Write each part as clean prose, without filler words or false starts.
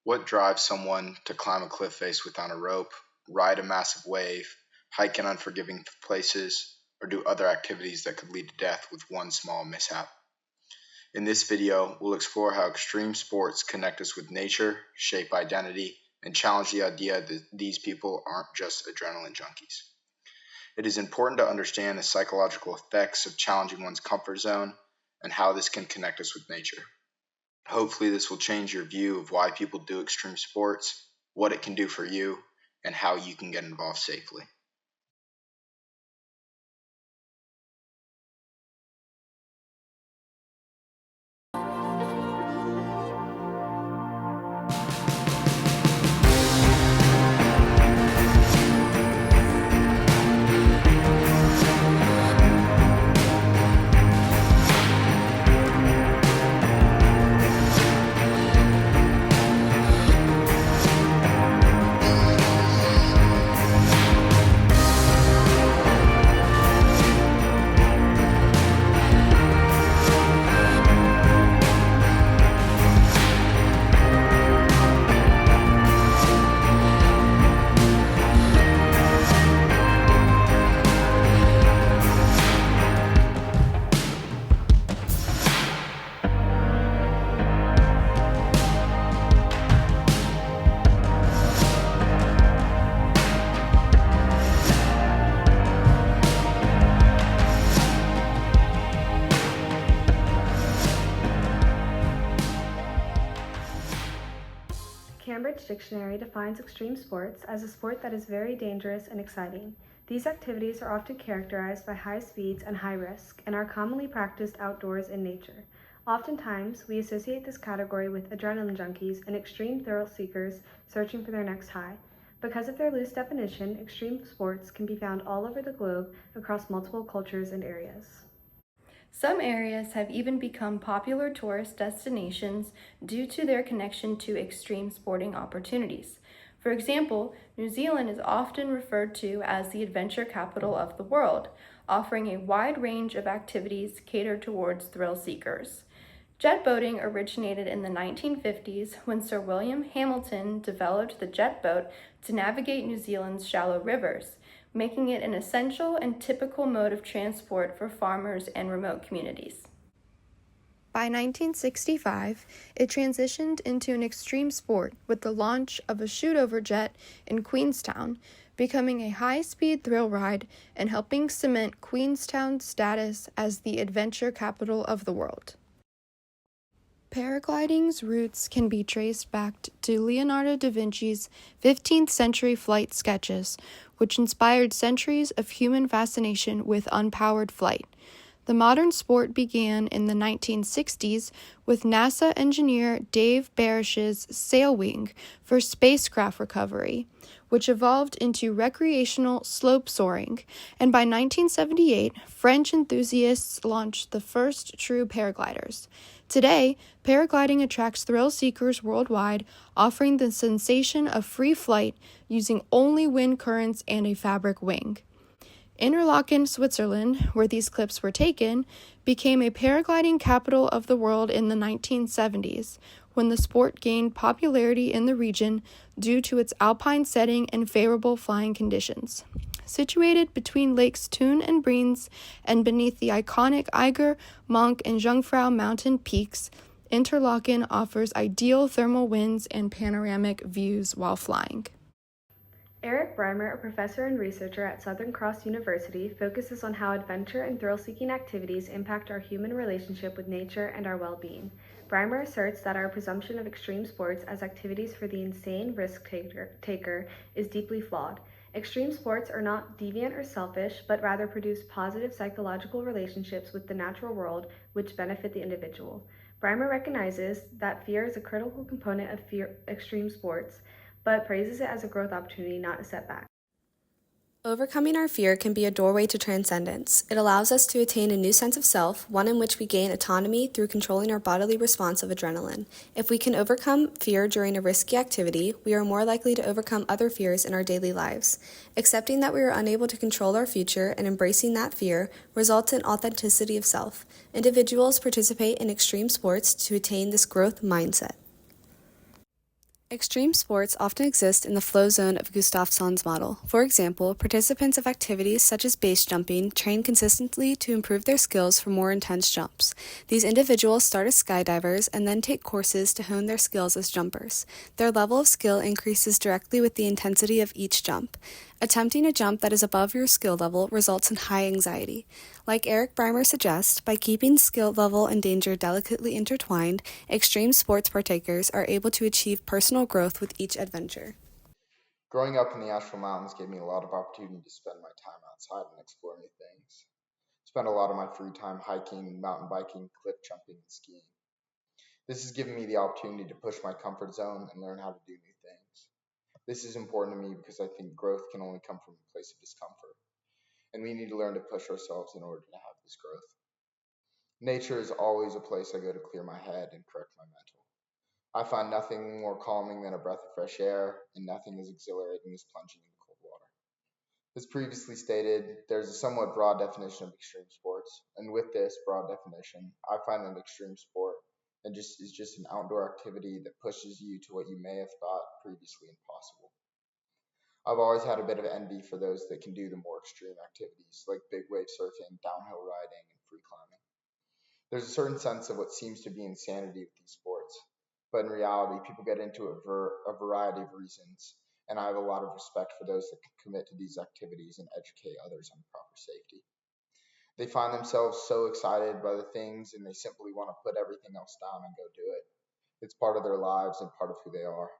What drives someone to climb a cliff face without a rope, ride a massive wave, hike in unforgiving places, or do other activities that could lead to death with one small mishap? In this video, we'll explore how extreme sports connect us with nature, shape identity, and challenge the idea that these people aren't just adrenaline junkies. It is important to understand the psychological effects of challenging one's comfort zone and how this can connect us with nature. Hopefully, this will change your view of why people do extreme sports, what it can do for you, and how you can get involved safely. Cambridge Dictionary defines extreme sports as a sport that is very dangerous and exciting. These activities are often characterized by high speeds and high risk and are commonly practiced outdoors in nature. Oftentimes, we associate this category with adrenaline junkies and extreme thrill seekers searching for their next high. Because of their loose definition, extreme sports can be found all over the globe across multiple cultures and areas. Some areas have even become popular tourist destinations due to their connection to extreme sporting opportunities. For example, New Zealand is often referred to as the adventure capital of the world, offering a wide range of activities catered towards thrill seekers. Jet boating originated in the 1950s when Sir William Hamilton developed the jet boat to navigate New Zealand's shallow rivers, making it an essential and typical mode of transport for farmers and remote communities. By 1965, it transitioned into an extreme sport with the launch of a shoot-over jet in Queenstown, becoming a high-speed thrill ride and helping cement Queenstown's status as the adventure capital of the world. Paragliding's roots can be traced back to Leonardo da Vinci's 15th century flight sketches, which inspired centuries of human fascination with unpowered flight. The modern sport began in the 1960s with NASA engineer Dave Barish's Sailwing for spacecraft recovery, which evolved into recreational slope soaring, and by 1978, French enthusiasts launched the first true paragliders. Today, paragliding attracts thrill seekers worldwide, offering the sensation of free flight using only wind currents and a fabric wing. Interlaken, Switzerland, where these clips were taken, became a paragliding capital of the world in the 1970s, when the sport gained popularity in the region due to its alpine setting and favorable flying conditions. Situated between Lakes Thun and Brienz and beneath the iconic Eiger, Monk, and Jungfrau mountain peaks, Interlaken offers ideal thermal winds and panoramic views while flying. Eric Breimer, a professor and researcher at Southern Cross University, focuses on how adventure and thrill-seeking activities impact our human relationship with nature and our well-being. Breimer asserts that our presumption of extreme sports as activities for the insane risk-taker is deeply flawed. Extreme sports are not deviant or selfish, but rather produce positive psychological relationships with the natural world which benefit the individual. Breimer recognizes that fear is a critical component of extreme sports, but praises it as a growth opportunity, not a setback. Overcoming our fear can be a doorway to transcendence. It allows us to attain a new sense of self, one in which we gain autonomy through controlling our bodily response of adrenaline. If we can overcome fear during a risky activity, we are more likely to overcome other fears in our daily lives. Accepting that we are unable to control our future and embracing that fear results in authenticity of self. Individuals participate in extreme sports to attain this growth mindset. Extreme sports often exist in the flow zone of Gustafsson's model. For example, participants of activities such as base jumping train consistently to improve their skills for more intense jumps. These individuals start as skydivers and then take courses to hone their skills as jumpers. Their level of skill increases directly with the intensity of each jump. Attempting a jump that is above your skill level results in high anxiety. Like Eric Breimer suggests, by keeping skill level and danger delicately intertwined, extreme sports partakers are able to achieve personal growth with each adventure. Growing up in the Asheville Mountains gave me a lot of opportunity to spend my time outside and explore new things. Spent a lot of my free time hiking, mountain biking, cliff jumping, and skiing. This has given me the opportunity to push my comfort zone and learn how to do new things. This is important to me because I think growth can only come from a place of discomfort, and we need to learn to push ourselves in order to have this growth. Nature is always a place I go to clear my head and correct my mental. I find nothing more calming than a breath of fresh air, and nothing as exhilarating as plunging into cold water. As previously stated, there's a somewhat broad definition of extreme sports, and with this broad definition, I find that extreme sport is just an outdoor activity that pushes you to what you may have thought previously impossible. I've always had a bit of envy for those that can do the more extreme activities like big wave surfing, downhill riding, and free climbing. There's a certain sense of what seems to be insanity with these sports, but in reality, people get into a variety of reasons, and I have a lot of respect for those that can commit to these activities and educate others on proper safety. They find themselves so excited by the things and they simply want to put everything else down and go do it. It's part of their lives and part of who they are.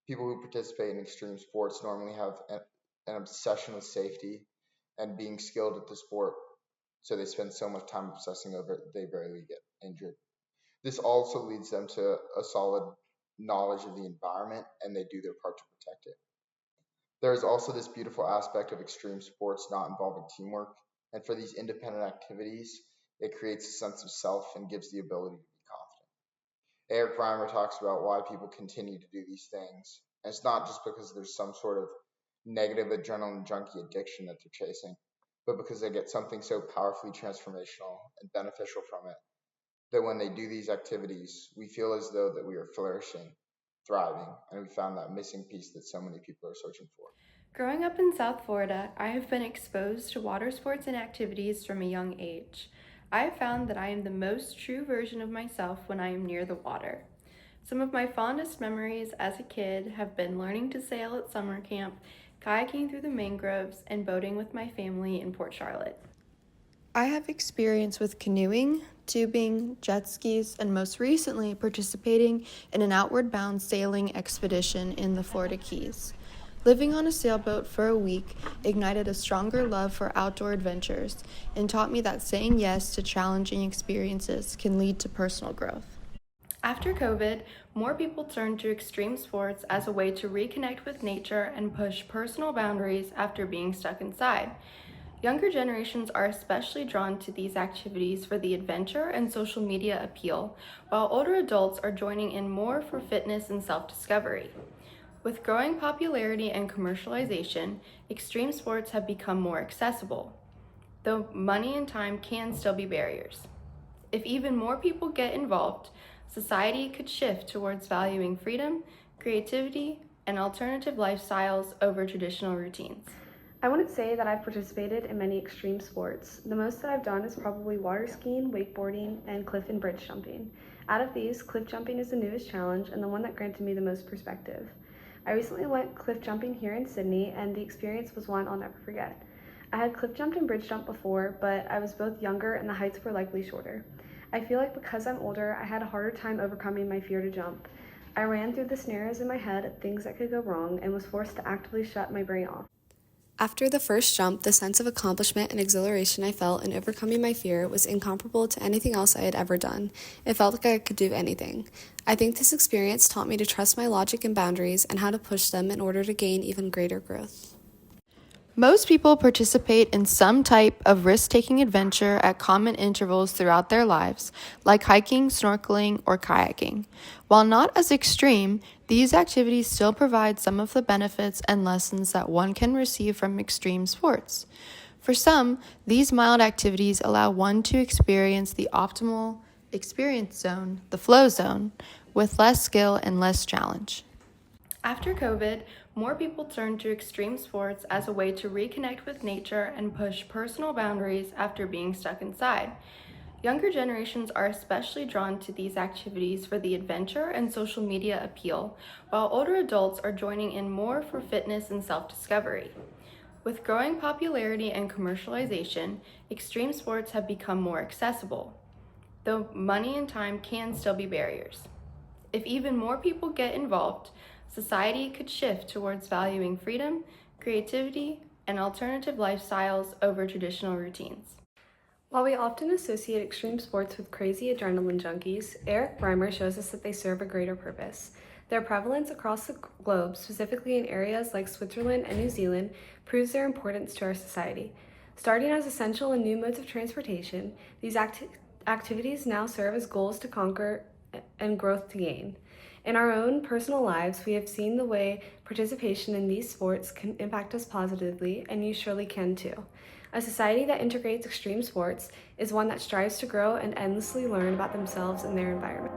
People who participate in extreme sports normally have an obsession with safety and being skilled at the sport, so they spend so much time obsessing over it they rarely get injured. This also leads them to a solid knowledge of the environment and they do their part to protect it. There is also this beautiful aspect of extreme sports not involving teamwork, and for these independent activities, it creates a sense of self and gives the ability to be confident. Eric Reimer talks about why people continue to do these things, and it's not just because there's some sort of negative adrenaline junkie addiction that they're chasing, but because they get something so powerfully transformational and beneficial from it that when they do these activities, we feel as though that we are flourishing, thriving, and we found that missing piece that so many people are searching for. Growing up in South Florida, I have been exposed to water sports and activities from a young age. I have found that I am the most true version of myself when I am near the water. Some of my fondest memories as a kid have been learning to sail at summer camp, kayaking through the mangroves, and boating with my family in Port Charlotte. I have experience with canoeing, tubing, jet skis, and most recently participating in an outward bound sailing expedition in the Florida Keys. Living on a sailboat for a week ignited a stronger love for outdoor adventures and taught me that saying yes to challenging experiences can lead to personal growth. After COVID, more people turned to extreme sports as a way to reconnect with nature and push personal boundaries after being stuck inside. Younger generations are especially drawn to these activities for the adventure and social media appeal, while older adults are joining in more for fitness and self-discovery. With growing popularity and commercialization, extreme sports have become more accessible, though money and time can still be barriers. If even more people get involved, society could shift towards valuing freedom, creativity, and alternative lifestyles over traditional routines. I wouldn't say that I've participated in many extreme sports. The most that I've done is probably water skiing, wakeboarding, and cliff and bridge jumping. Out of these, cliff jumping is the newest challenge and the one that granted me the most perspective. I recently went cliff jumping here in Sydney, and the experience was one I'll never forget. I had cliff jumped and bridge jumped before, but I was both younger and the heights were likely shorter. I feel like because I'm older, I had a harder time overcoming my fear to jump. I ran through the scenarios in my head of things that could go wrong and was forced to actively shut my brain off. After the first jump, the sense of accomplishment and exhilaration I felt in overcoming my fear was incomparable to anything else I had ever done. It felt like I could do anything. I think this experience taught me to trust my logic and boundaries and how to push them in order to gain even greater growth. Most people participate in some type of risk-taking adventure at common intervals throughout their lives, like hiking, snorkeling, or kayaking. While not as extreme, these activities still provide some of the benefits and lessons that one can receive from extreme sports. For some, these mild activities allow one to experience the optimal experience zone, the flow zone, with less skill and less challenge. After COVID, more people turned to extreme sports as a way to reconnect with nature and push personal boundaries after being stuck inside. Younger generations are especially drawn to these activities for the adventure and social media appeal, while older adults are joining in more for fitness and self-discovery. With growing popularity and commercialization, extreme sports have become more accessible, though money and time can still be barriers. If even more people get involved, society could shift towards valuing freedom, creativity, and alternative lifestyles over traditional routines. While we often associate extreme sports with crazy adrenaline junkies, Eric Breimer shows us that they serve a greater purpose. Their prevalence across the globe, specifically in areas like Switzerland and New Zealand, proves their importance to our society. Starting as essential in new modes of transportation, these activities now serve as goals to conquer and growth to gain. In our own personal lives, we have seen the way participation in these sports can impact us positively, and you surely can too. A society that integrates extreme sports is one that strives to grow and endlessly learn about themselves and their environment.